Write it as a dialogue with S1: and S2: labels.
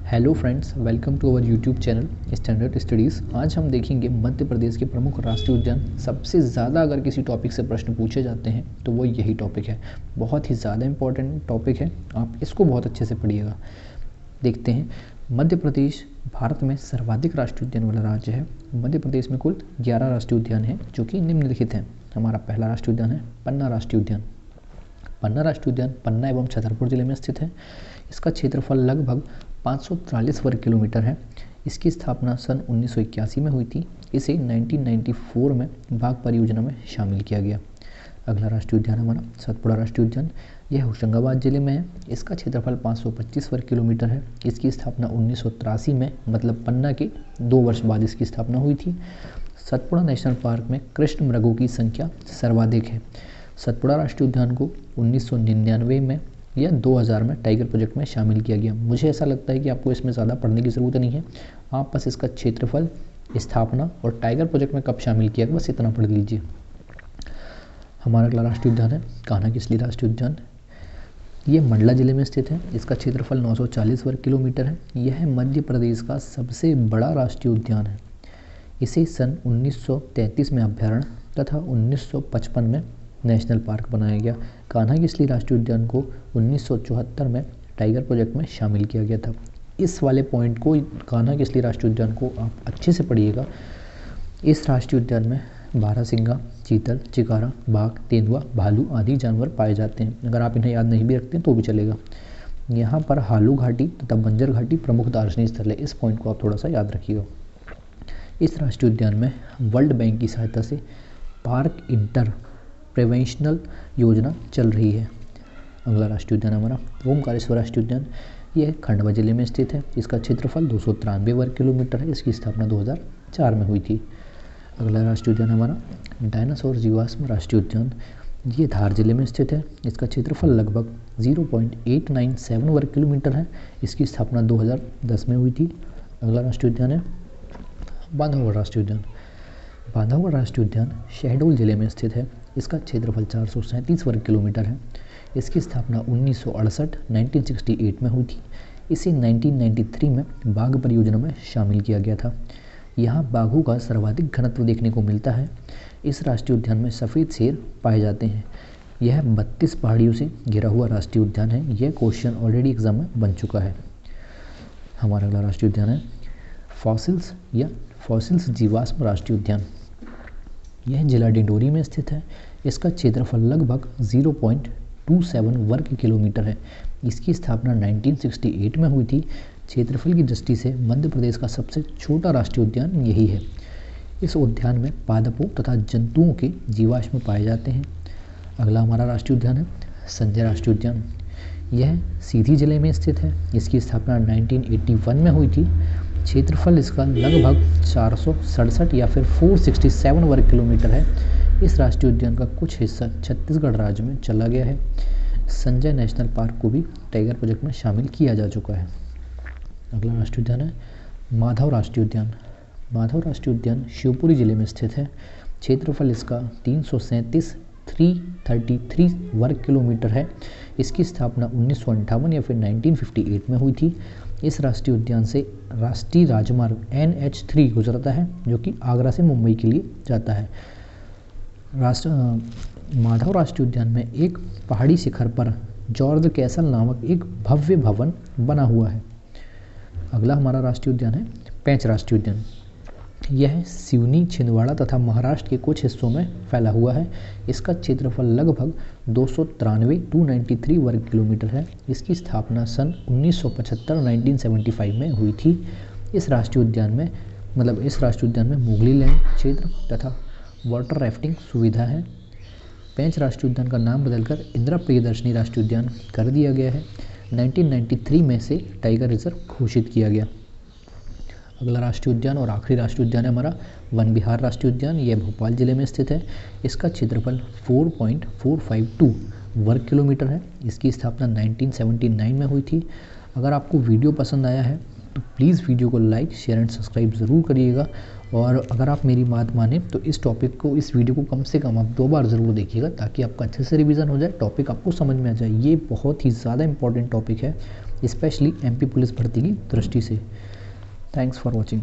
S1: Hello friends, welcome to our YouTube channel Standard Studies. आज हम देखेंगे मध्य प्रदेश के प्रमुख राष्ट्रीय उद्यान। सबसे ज़्यादा अगर किसी टॉपिक से प्रश्न पूछे जाते हैं तो वो यही टॉपिक है। बहुत ही ज़्यादा इम्पॉर्टेंट टॉपिक है, आप इसको बहुत अच्छे से पढ़िएगा। देखते हैं, मध्य प्रदेश भारत में सर्वाधिक राष्ट्रीय उद्यान वाला राज्य है। मध्य प्रदेश में कुल 11 राष्ट्रीय उद्यान हैं जो कि निम्नलिखित हैं। हमारा पहला राष्ट्रीय उद्यान है पन्ना राष्ट्रीय उद्यान। पन्ना राष्ट्रीय उद्यान पन्ना एवं छतरपुर जिले में स्थित है। इसका क्षेत्रफल लगभग 543 वर्ग किलोमीटर है। इसकी स्थापना सन 1981 में हुई थी। इसे 1994 में बाघ परियोजना में शामिल किया गया। अगला राष्ट्रीय उद्यान हमारा सतपुड़ा राष्ट्रीय उद्यान। यह होशंगाबाद जिले में है। इसका क्षेत्रफल 525 वर्ग किलोमीटर है। इसकी स्थापना 1983 में, मतलब पन्ना के 2 वर्ष बाद इसकी स्थापना हुई थी। सतपुड़ा नेशनल पार्क में कृष्ण मृगों की संख्या सर्वाधिक है। सतपुड़ा राष्ट्रीय उद्यान को 1999 में या 2000 में टाइगर प्रोजेक्ट में शामिल किया गया। मुझे ऐसा लगता है कि आपको इसमें ज़्यादा पढ़ने की ज़रूरत नहीं है। आप बस इसका क्षेत्रफल, स्थापना और टाइगर प्रोजेक्ट में कब शामिल किया, बस इतना पढ़ लीजिए। हमारा अगला राष्ट्रीय उद्यान है कान्हा किसली राष्ट्रीय उद्यान। ये मंडला जिले में स्थित है। इसका क्षेत्रफल 940 वर्ग किलोमीटर है। यह मध्य प्रदेश का सबसे बड़ा राष्ट्रीय उद्यान है। इसे सन 1933 में अभ्यारण्य तथा 1955 में नेशनल पार्क बनाया गया। कान्हा किसली राष्ट्रीय उद्यान को 1974 में टाइगर प्रोजेक्ट में शामिल किया गया था। इस वाले पॉइंट को, कान्हा किसली राष्ट्रीय उद्यान को आप अच्छे से पढ़िएगा। इस राष्ट्रीय उद्यान में बारहसिंगा, चीतल, चिकारा, बाघ, तेंदुआ, भालू आदि जानवर पाए जाते हैं। अगर आप इन्हें याद नहीं भी रखते हैं तो भी चलेगा। यहाँ पर हालू घाटी तथा बंजर घाटी प्रमुख दार्शनिक स्थल है। इस पॉइंट को आप थोड़ा सा याद रखिएगा। इस राष्ट्रीय उद्यान में वर्ल्ड बैंक की सहायता से पार्क इंटर प्रिवेंशनल योजना चल रही है। अगला राष्ट्रीय उद्यान हमारा ओमकारेश्वर राष्ट्रीय उद्यान। यह खंडवा जिले में स्थित है। इसका क्षेत्रफल 293 वर्ग किलोमीटर है। इसकी स्थापना 2004 में हुई थी। अगला राष्ट्रीय उद्यान हमारा डायनासोर जीवाश्म राष्ट्रीय उद्यान। ये धार जिले में स्थित है। इसका क्षेत्रफल लगभग 0.897 वर्ग किलोमीटर है। इसकी स्थापना 2010 में हुई थी। अगला राष्ट्रीय उद्यान है बांधवगढ़ राष्ट्रीय उद्यान। बांधवगढ़ राष्ट्रीय उद्यान शहडोल जिले में स्थित है। इसका क्षेत्रफल 437 वर्ग किलोमीटर है। इसकी स्थापना 1968 में हुई थी। इसे 1993 में बाघ परियोजना में शामिल किया गया था। यहाँ बाघों का सर्वाधिक घनत्व देखने को मिलता है। इस राष्ट्रीय उद्यान में सफ़ेद शेर पाए जाते हैं। यह 32 पहाड़ियों से घिरा हुआ राष्ट्रीय उद्यान है। यह क्वेश्चन ऑलरेडी एग्जाम में बन चुका है। हमारा अगला राष्ट्रीय उद्यान है फॉसिल्स जीवाश्म राष्ट्रीय उद्यान। यह जिला डिंडोरी में स्थित है। इसका क्षेत्रफल लगभग 0.27 वर्ग किलोमीटर है। इसकी स्थापना 1968 में हुई थी। क्षेत्रफल की दृष्टि से मध्य प्रदेश का सबसे छोटा राष्ट्रीय उद्यान यही है। इस उद्यान में पादपों तथा जंतुओं के जीवाश्म पाए जाते हैं। अगला हमारा राष्ट्रीय उद्यान है संजय राष्ट्रीय उद्यान। यह सीधी जिले में स्थित है। इसकी स्थापना 1981 में हुई थी। क्षेत्रफल इसका लगभग 467 या फिर 467 वर्ग किलोमीटर है। इस राष्ट्रीय उद्यान का कुछ हिस्सा छत्तीसगढ़ राज्य में चला गया है। संजय नेशनल पार्क को भी टाइगर प्रोजेक्ट में शामिल किया जा चुका है। अगला राष्ट्रीय उद्यान है माधव राष्ट्रीय उद्यान। माधव राष्ट्रीय उद्यान शिवपुरी जिले में स्थित है। क्षेत्रफल इसका 333 वर्ग किलोमीटर है। इसकी स्थापना 1958 या फिर 1958 में हुई थी। इस राष्ट्रीय उद्यान से राष्ट्रीय राजमार्ग NH3 गुजरता है, जो कि आगरा से मुंबई के लिए जाता है। माधव राष्ट्रीय उद्यान में एक पहाड़ी शिखर पर जॉर्ज कैसल नामक एक भव्य भवन बना हुआ है। अगला हमारा राष्ट्रीय उद्यान है पेंच राष्ट्रीय उद्यान। यह सिवनी, छिंदवाड़ा तथा महाराष्ट्र के कुछ हिस्सों में फैला हुआ है। इसका क्षेत्रफल लगभग 293 वर्ग किलोमीटर है। इसकी स्थापना सन 1975 में हुई थी। इस राष्ट्रीय उद्यान में मुगली लैंड क्षेत्र तथा वाटर राफ्टिंग सुविधा है। पेंच राष्ट्रीय उद्यान का नाम बदलकर इंदिरा प्रियदर्शनी राष्ट्रीय उद्यान कर दिया गया है। 1993 में से टाइगर रिजर्व घोषित किया गया। अगला राष्ट्रीय उद्यान और आखिरी राष्ट्रीय उद्यान है हमारा वन विहार राष्ट्रीय उद्यान। यह भोपाल जिले में स्थित है। इसका क्षेत्रफल 4.452 वर्ग किलोमीटर है। इसकी स्थापना 1979 में हुई थी। अगर आपको वीडियो पसंद आया है तो प्लीज़ वीडियो को लाइक, शेयर एंड सब्सक्राइब ज़रूर करिएगा। और अगर आप मेरी बात माने तो इस वीडियो को कम से कम आप 2 बार ज़रूर देखिएगा, ताकि आपका अच्छे से रिवीजन हो जाए, टॉपिक आपको समझ में आ जाए। ये बहुत ही ज़्यादा इंपॉर्टेंट टॉपिक है। स्पेशली एमपी पुलिस भर्ती की दृष्टि से। Thanks for watching.